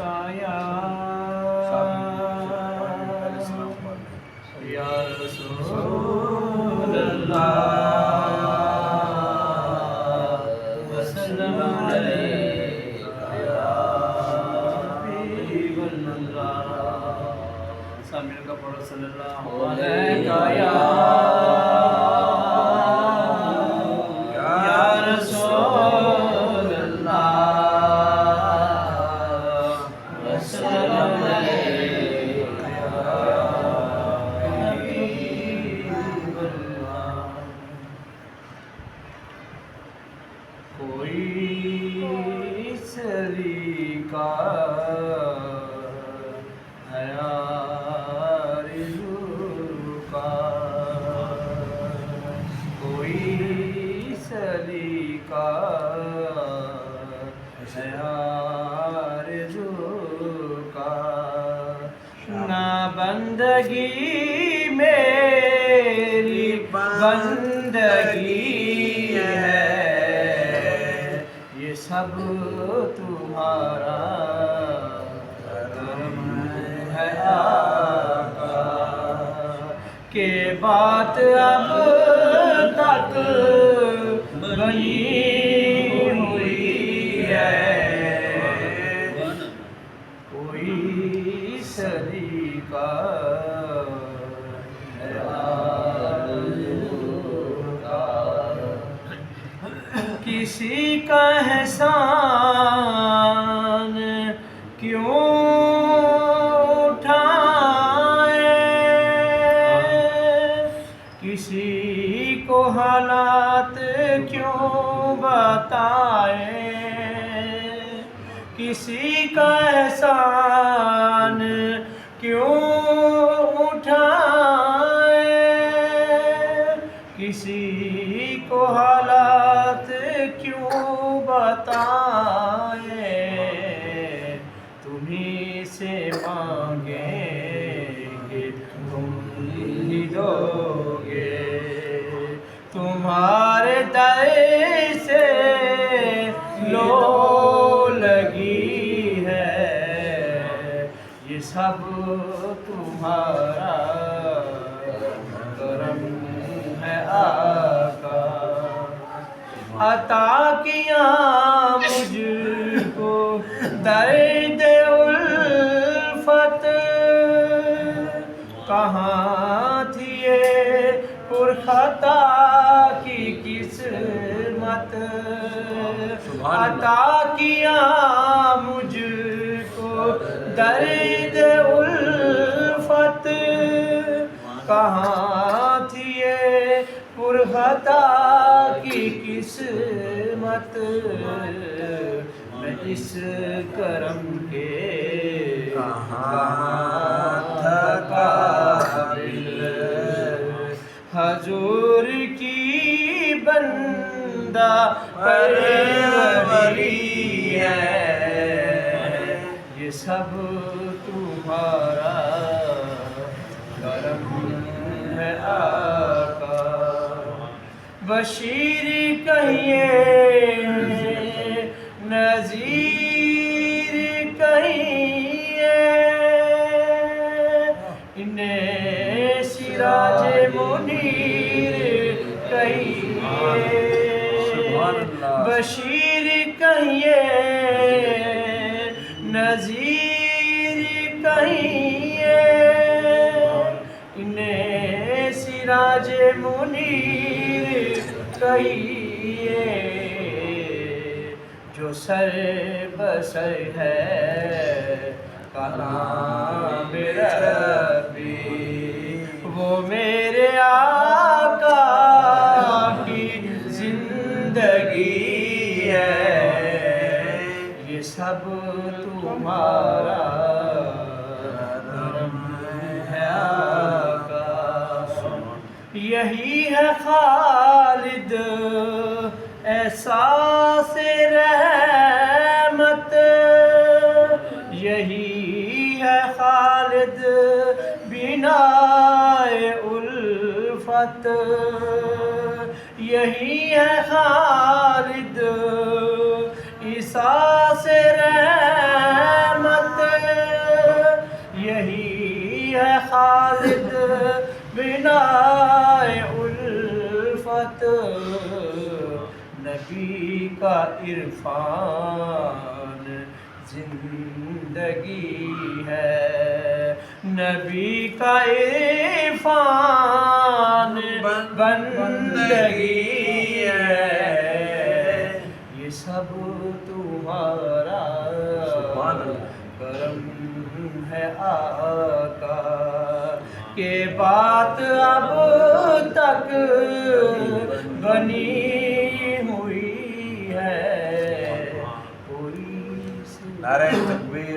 کا یا رسول اللہ وسلم علیکہ یا حبیب اللہ. سب مل کر پڑھو صلی اللہ علیہ یا رسول اللہ وسلم علیکہ یا حبیب اللہ. کوئی سلیقہ ہے آرزو کا، کوئی سلیقہ ہے آرزو کا، نہ بندگی میری بندگی ہے، یہ سب تمہارا کرم ہے آقا، کہ بات اب تک بنی ہوئی ہے، کوئی سلیقہ ہے آرزو کا. کسی کا احسان کیوں اٹھائیں، کسی کو حالات کیوں بتائیں، کسی کا احسان کیوں اٹھائیں، کسی کو حالات کیوں بتائیں، تمہیں سے مانگیں گے تم ہی دو گے، تمہارے در سے لو لگی ہے، یہ سب تمہارا کرم ہے آقا. عطا کیا مجھ کو درد الفت، کہاں تھی یہ پرخطا کی قسمت، عطا کیا مجھ کو درد الفت، کہاں تھی یہ پرخطا کی قسمت، میں اس کرم کے کہاں تھا قابل، حضور کی بندہ پروری ہے، یہ سب تمہارا کرم ہے آقا. بشیر کہیے نذیر کہیے، انہیں سراج منیر کہیے، بشیر کہیے نذیر کہیے، انہیں سراج منیر کہیے، جو سر بسر ہے کلام ربی، وہ میرے آقا کی زندگی ہے، یہ سب تمہارا کرم ہے آقا. یہی ہے خالد احساس رحمت، یہی ہے خالد بنائے الفت، یہی ہے خالد احساس رحمت، بنائے الفت نبی کا عرفان زندگی ہے، نبی کا عرفان بندگی ہے، یہ سب تمہارا کرم ہے آقا، کہ بات اب تک بنی ہوئی ہے، کوئی